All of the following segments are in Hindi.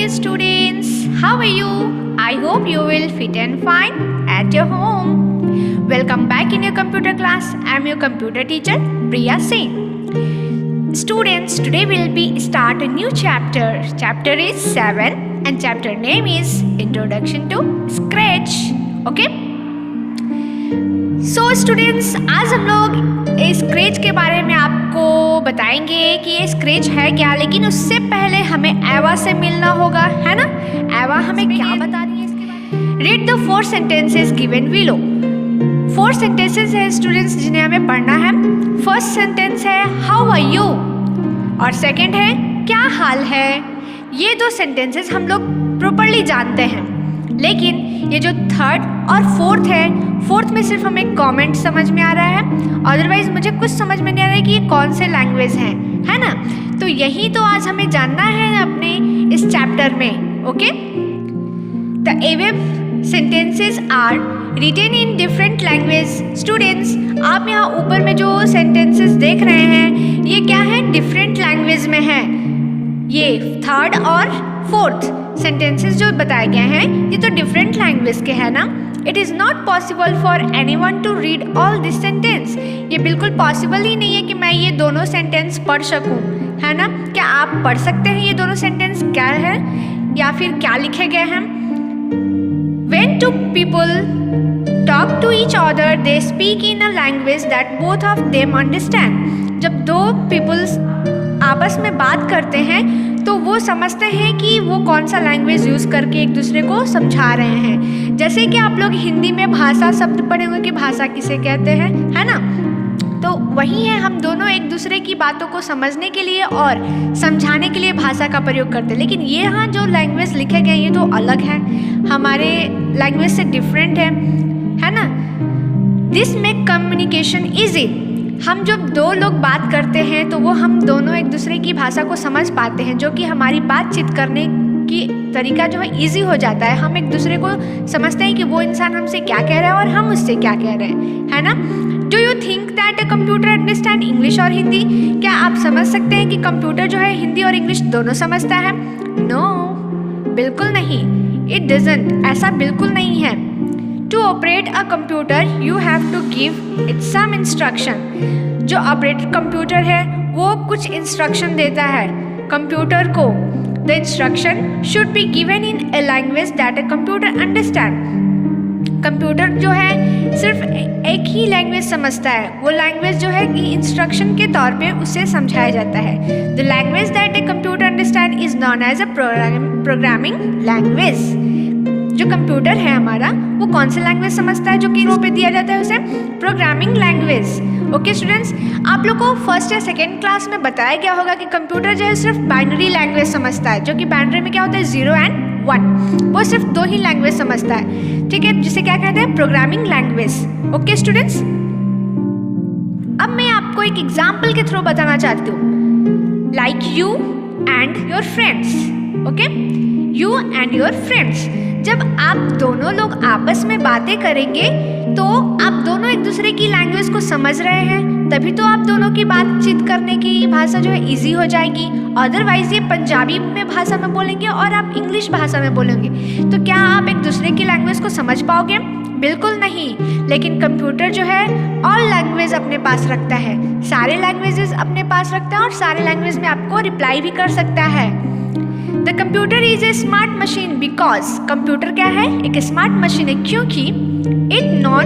dear students, how are you? I hope you will fit and fine at your home. Welcome back in your computer class. I am your computer teacher Priya Singh. Students, today we'll be start a new chapter. Chapter is 7 and chapter name is Introduction to Scratch. Okay? So students, आज हम लोग स्क्रैच के बारे में आपको बताएंगे कि ये स्क्रैच है क्या, लेकिन उससे पहले हमें एवा से मिलना होगा, है ना। एवा हमें क्या बता रही है इसके बारे में? Read the 4 sentences given below. 4 sentences है स्टूडेंट्स जिन्हें हमें पढ़ना है। फर्स्ट सेंटेंस है हाउ आर यू और सेकंड है क्या हाल है। ये 2 सेंटेंसेस हम लोग प्रॉपरली जानते हैं, लेकिन ये जो थर्ड और फोर्थ है, फोर्थ में सिर्फ हमें कमेंट समझ में आ रहा है, अदरवाइज मुझे कुछ समझ में नहीं आ रहा है कि ये कौन से लैंग्वेज हैं, है ना। तो यही तो आज हमें जानना है अपने इस चैप्टर में। Okay, the above sentences are written in different language. Students, आप यहाँ ऊपर में जो सेंटेंसेस देख रहे हैं ये क्या है, डिफरेंट लैंग्वेज में है। ये थर्ड और फोर्थ सेंटेंसेस जो बताए गए हैं ये तो डिफरेंट लैंग्वेज के हैं ना। It is not possible for anyone to read all this sentence. ये बिल्कुल पॉसिबल ही नहीं है कि मैं ये दोनों सेंटेंस पढ़ सकूं, है ना। क्या आप पढ़ सकते हैं ये दोनों सेंटेंस क्या है या फिर क्या लिखे गए हैं? When two people talk to each other, they speak in a language that both of them understand. जब दो पीपल्स आपस में बात करते हैं तो वो समझते हैं कि वो कौन सा लैंग्वेज यूज़ करके एक दूसरे को समझा रहे हैं। जैसे कि आप लोग हिंदी में भाषा शब्द पढ़े हुए कि भाषा किसे कहते हैं, है ना। तो वही है, हम दोनों एक दूसरे की बातों को समझने के लिए और समझाने के लिए भाषा का प्रयोग करते हैं। लेकिन ये यहाँ जो लैंग्वेज लिखे गए ये तो अलग है, हमारे लैंग्वेज से डिफरेंट है ना। This make communication easy. हम जब 2 लोग बात करते हैं तो वो हम दोनों एक दूसरे की भाषा को समझ पाते हैं, जो कि हमारी बातचीत करने की तरीका जो है इजी हो जाता है। हम एक दूसरे को समझते हैं कि वो इंसान हमसे क्या कह रहा है और हम उससे क्या कह रहे हैं, है ना। Do you think that a computer understand English और हिंदी? क्या आप समझ सकते हैं कि कंप्यूटर जो है हिंदी और इंग्लिश दोनों समझता है? नो, बिल्कुल नहीं, इट डजंट। ऐसा बिल्कुल नहीं है। To operate a computer, you have to give it some instruction. जो ऑपरेटर कंप्यूटर है वो कुछ इंस्ट्रक्शन देता है कंप्यूटर को। The instruction should be given in a language that a computer understand. Computer जो है सिर्फ एक ही लैंग्वेज समझता है, वो लैंग्वेज जो है कि इंस्ट्रक्शन के तौर पे उसे समझाया जाता है। The language that a computer understand is known as a programming language. जो कंप्यूटर है हमारा वो कौन सा लैंग्वेज समझता है, जो कि रूप में दिया जाता है उसे प्रोग्रामिंग लैंग्वेज। ओके स्टूडेंट्स, आप लोग को फर्स्ट या सेकेंड क्लास में बताया गया होगा कि कंप्यूटर जो है सिर्फ बाइनरी लैंग्वेज समझता है, जो कि बाइनरी में क्या होता है 0 and 1। वो सिर्फ 2 ही लैंग्वेज समझता है, ठीक है, जिसे क्या कहते हैं प्रोग्रामिंग लैंग्वेज। ओके स्टूडेंट्स, अब मैं आपको एक एग्जाम्पल के थ्रू बताना चाहती हूँ। Like you and your friends. Okay, you and your friends. जब आप दोनों लोग आपस में बातें करेंगे तो आप दोनों एक दूसरे की लैंग्वेज को समझ रहे हैं, तभी तो आप दोनों की बातचीत करने की भाषा जो है इजी हो जाएगी। अदरवाइज ये पंजाबी में भाषा में बोलेंगे और आप इंग्लिश भाषा में बोलेंगे तो क्या आप एक दूसरे की लैंग्वेज को समझ पाओगे? बिल्कुल नहीं। लेकिन कंप्यूटर जो है ऑल लैंग्वेज अपने पास रखता है, सारे लैंग्वेजेस अपने पास रखता है और सारे लैंग्वेज में आपको रिप्लाई भी कर सकता है। The computer is a smart machine because computer क्या है, एक स्मार्ट मशीन है क्योंकि it known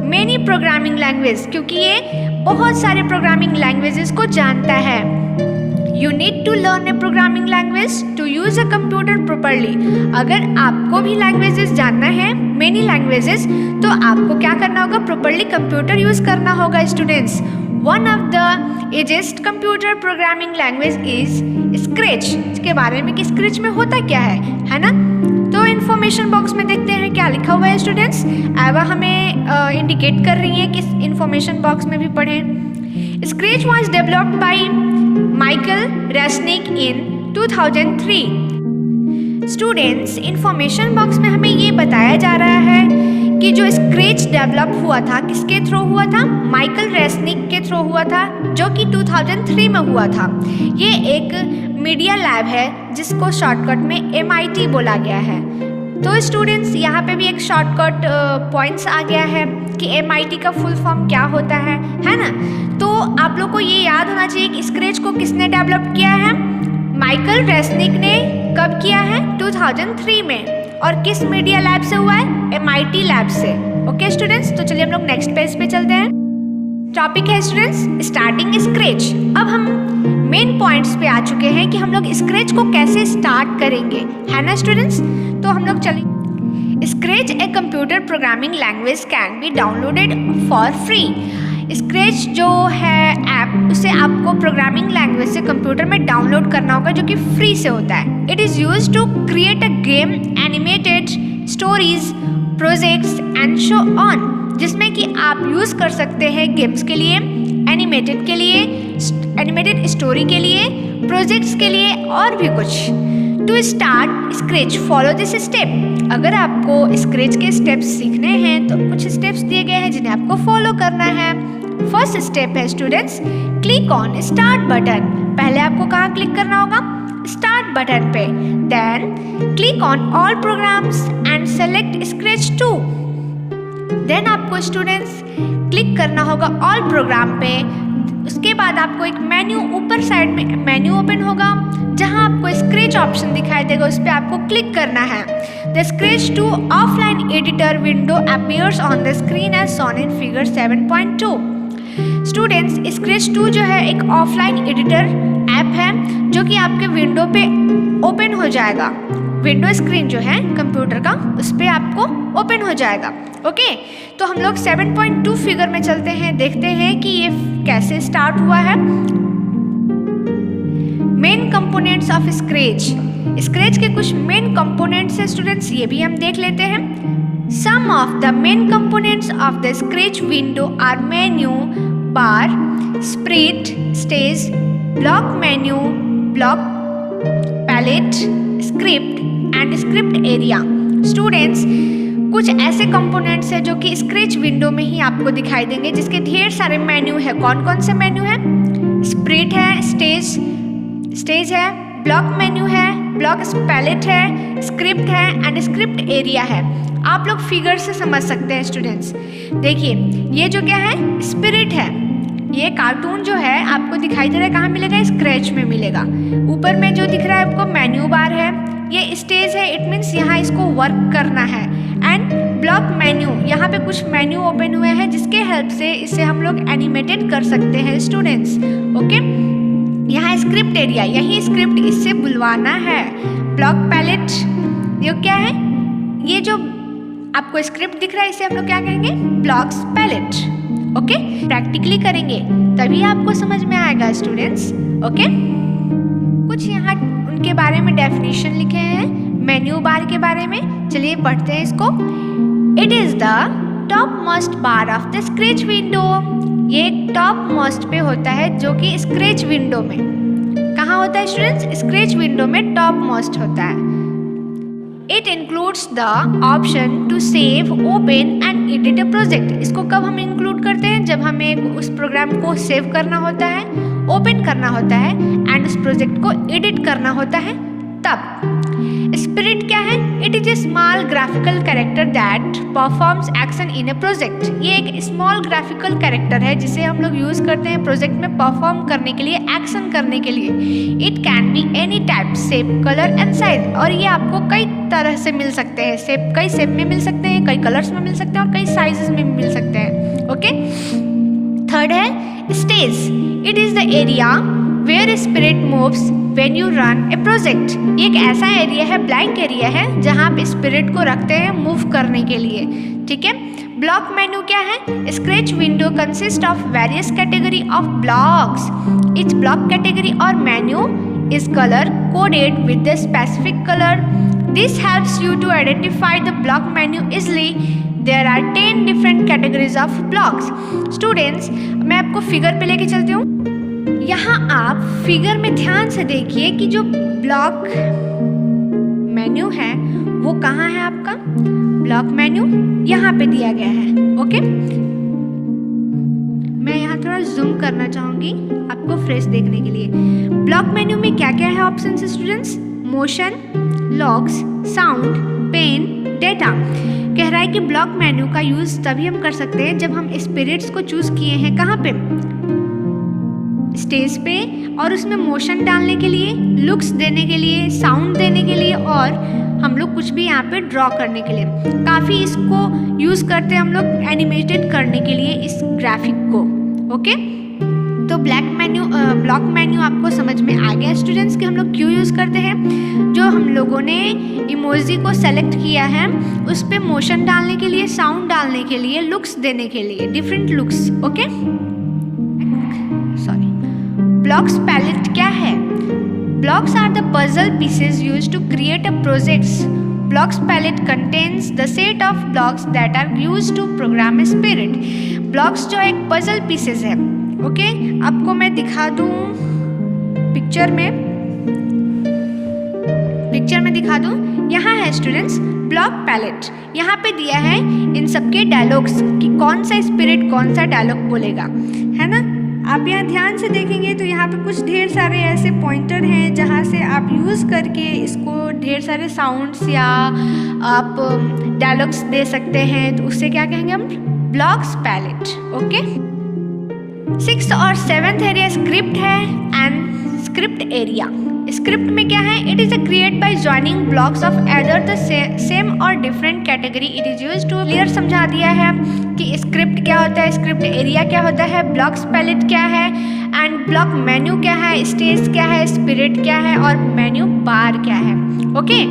many programming language, क्योंकि ये बहुत सारे प्रोग्रामिंग लैंग्वेजेस को जानता है। You need to learn a programming language to use a computer properly. अगर आपको भी लैंग्वेजेस जानना है, मेनी लैंग्वेजेस, तो आपको क्या करना होगा, प्रॉपरली कंप्यूटर यूज करना होगा students. One of the exhaust computer programming language is scratch. इसके बारे में कि स्क्रैच में होता क्या है ना। तो इन्फॉर्मेशन बॉक्स में देखते हैं क्या लिखा हुआ है स्टूडेंट्स। एवा हमें इंडिकेट कर रही है कि इन्फॉर्मेशन बॉक्स में भी पढ़ें। Scratch was developed by Michael Resnik in 2003। Students, information box में हमें ये बताया जा रहा है कि जो स्क्रैच डेवलप हुआ था किसके थ्रू हुआ था? माइकल रेसनिक के थ्रू हुआ था, जो कि 2003 में हुआ था। ये एक मीडिया लैब है जिसको शॉर्टकट में MIT बोला गया है। तो स्टूडेंट्स यहाँ पे भी एक शॉर्टकट पॉइंट्स आ गया है कि MIT का फुल फॉर्म क्या होता है ना? तो आप लोग को ये याद होना चाहिए कि स्क्रैच को किसने डेवलप किया है? माइकल रेसनिक ने। कब किया है? 2003 में। और किस मीडिया लैब से हुआ है? MIT लैब से। ओके स्टूडेंट्स, तो चलिए हम लोग नेक्स्ट पेज पे चलते हैं। टॉपिक है स्टूडेंट्स स्टार्टिंग स्क्रैच। अब हम मेन पॉइंट्स पे आ चुके हैं कि हम लोग स्क्रैच को कैसे स्टार्ट करेंगे, है ना स्टूडेंट्स? तो हम लोग चलिए। Scratch a computer programming language can be downloaded for free. Scratch जो है ऐप, उसे आपको प्रोग्रामिंग लैंग्वेज से कंप्यूटर में डाउनलोड करना होगा, जो कि फ्री से होता है। It is use to create a game, animated stories, projects and show on, जिसमें कि आप यूज़ कर सकते हैं गेम्स के लिए, एनिमेटेड के लिए, एनिमेटेड स्टोरी के लिए, प्रोजेक्ट्स के लिए और भी कुछ। To start scratch follow this step. अगर आपको स्क्रैच के स्टेप्स सीखने हैं तो कुछ स्टेप्स दिए गए हैं जिन्हें आपको फॉलो करना है। फर्स्ट स्टेप है students, click on start button. पहले आपको कहाँ क्लिक करना होगा? स्टार्ट बटन पे। Then click on all programs and select scratch 2। Then आपको स्टूडेंट्स क्लिक करना होगा ऑल प्रोग्राम पे। उसके बाद आपको एक मेन्यू ऊपर साइड में मेन्यू ओपन होगा, जहां आपको स्क्रैच ऑप्शन दिखाई देगा, उस पर आपको क्लिक करना है। The scratch 2 offline editor window appears on the screen as shown in figure 7.2। Students scratch 2 जो है एक ऑफलाइन एडिटर ऐप है, जो कि आपके विंडो पे ओपन हो जाएगा। विंडो स्क्रीन जो है कंप्यूटर का, उस पर आपको ओपन हो जाएगा। ओके, तो हम लोग 7.2 फिगर में चलते हैं, देखते हैं कि ये कैसे स्टार्ट हुआ है। Main components of scratch. Scratch के कुछ मेन कंपोनेंट्स हैं स्टूडेंट्स, ये भी हम देख लेते हैं। Some of the main components of the Scratch window are menu bar, split, stage, block menu, block palette, script and script area. Students कुछ ऐसे कंपोनेंट्स हैं जो कि स्क्रैच विंडो में ही आपको दिखाई देंगे, जिसके ढेर सारे मेन्यू है। कौन कौन से मेन्यू है? स्प्लिट है, स्टेज है, ब्लॉक मेन्यू है, ब्लॉक पैलेट है, स्क्रिप्ट है एंड स्क्रिप्ट एरिया है। आप लोग फिगर से समझ सकते हैं स्टूडेंट्स। देखिए ये जो क्या है? स्पिरिट है। ये कार्टून जो है आपको दिखाई दे रहा है, कहाँ मिलेगा? स्क्रैच में मिलेगा। ऊपर में जो दिख रहा है आपको मेन्यू बार है, ये स्टेज है, इट मीन्स यहाँ इसको वर्क करना है। एंड ब्लॉक मेन्यू, यहाँ पे कुछ मेन्यू ओपन हुए हैं जिसके हेल्प से इसे हम लोग एनिमेटेड कर सकते हैं स्टूडेंट्स। ओके, यहाँ स्क्रिप्ट एरिया, यही स्क्रिप्ट इससे बुलवाना है। ब्लॉक पैलेट ये क्या है? ये जो आपको स्क्रिप्ट दिख रहा है इसे हम लोग क्या कहेंगे? Blocks palette. ओके, प्रैक्टिकली करेंगे तभी आपको समझ में आएगा स्टूडेंट्स। ओके, कुछ यहाँ उनके बारे में डेफिनेशन लिखे हैं मेन्यू बार के बारे में, चलिए पढ़ते हैं इसको। It is the top most bar of the Scratch window. ये टॉप मोस्ट पे होता है, जो कि स्क्रैच विंडो में कहाँ होता है स्टूडेंट्स? स्क्रैच विंडो में टॉप मोस्ट होता है। It includes the option to save, open and edit a project. इसको कब हम इंक्लूड करते हैं? जब हमें उस प्रोग्राम को सेव करना होता है, ओपन करना होता है एंड उस प्रोजेक्ट को एडिट करना होता है, तब। स्पिरिट क्या है? It is a small graphical character that performs action in A project. ये एक स्मॉल ग्राफिकल कैरेक्टर है जिसे हम लोग यूज करते हैं प्रोजेक्ट में परफॉर्म करने के लिए, एक्शन करने के लिए। It can be any type, shape, colour and size. और ये आपको कई तरह से मिल सकते हैं, कई शेप में मिल सकते हैं, कई कलर्स में मिल सकते हैं और कई साइजेस में मिल सकते हैं। ओके, थर्ड है stage. It is the area where sprite moves when you run a project. ये एक ऐसा एरिया है, ब्लैंक एरिया है, जहाँ आप स्पिरिट को रखते हैं मूव करने के लिए। ठीक है। ब्लॉक मेन्यू क्या है? Scratch window consist of various category of blocks. Each block category or menu is color coded with the specific color. This helps you to identify the block menu easily. There are 10 different categories of blocks. Students, मैं आपको फिगर पे लेके चलती हूँ। यहाँ आप फिगर में ध्यान से देखिए कि जो ब्लॉक मेन्यू है वो कहाँ है आपका ब्लॉक मेन्यू, यहाँ पे दिया गया है। ओके, मैं यहाँ थोड़ा जूम करना चाहूँगी आपको फ्रेश देखने के लिए। ब्लॉक मेन्यू में क्या क्या है option students? Motion, looks, sound, pen, data. कह रहा है कि ब्लॉक मेन्यू का यूज़ तभी हम कर सकते हैं जब हम स्पिरिट्स को चूज़ किए हैं कहाँ पे, स्टेज पे, और उसमें मोशन डालने के लिए, लुक्स देने के लिए, साउंड देने के लिए, और हम लोग कुछ भी यहाँ पे ड्रॉ करने के लिए। काफ़ी इसको यूज़ करते हैं हम लोग एनिमेटेड करने के लिए इस ग्राफिक को। ओके, तो ब्लॉक मेन्यू आपको समझ में आ गया स्टूडेंट्स कि हम लोग क्यों यूज़ करते हैं। जो हम लोगों ने इमोजी को सेलेक्ट किया है उस पर मोशन डालने के लिए, साउंड डालने के लिए, लुक्स देने के लिए, different looks. Okay, sorry, blocks palette क्या है? Blocks are the puzzle pieces used to create a projects. Blocks palette contains the set of blocks that are used to program a sprite. Blocks जो एक पजल पीसेस है। ओके, आपको मैं दिखा दूँ पिक्चर में दिखा दूँ। यहाँ है स्टूडेंट्स ब्लॉक पैलेट, यहाँ पे दिया है इन सबके डायलॉग्स कि कौन सा स्पिरिट कौन सा डायलॉग बोलेगा, है ना। आप यहाँ ध्यान से देखेंगे तो यहाँ पे कुछ ढेर सारे ऐसे पॉइंटर हैं जहाँ से आप यूज़ करके इसको ढेर सारे साउंड्स या आप डायलॉग्स दे सकते हैं। तो उससे क्या कहेंगे हम? Blocks palette. ओके, 6th और 7th एरिया स्क्रिप्ट है एंड स्क्रिप्ट एरिया। स्क्रिप्ट में क्या है? It is a create by joining blocks of either the same और different category. It is used to clear समझा दिया है कि स्क्रिप्ट क्या होता है, स्क्रिप्ट एरिया क्या होता है, ब्लॉक्स पैलेट क्या है, एंड ब्लॉक मेन्यू क्या है, स्टेज क्या है, स्पिरिट क्या है, और मेन्यू बार क्या है। ओके,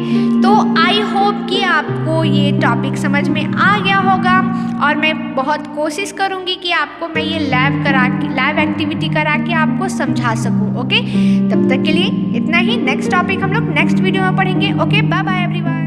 तो आई होप कि आपको ये टॉपिक समझ में आ गया होगा, और मैं बहुत कोशिश करूँगी कि आपको मैं ये लैब एक्टिविटी करा के आपको समझा सकूँ। ओके, तब तक के लिए इतना ही। नेक्स्ट टॉपिक हम लोग नेक्स्ट वीडियो में पढ़ेंगे। Okay, bye bye everyone.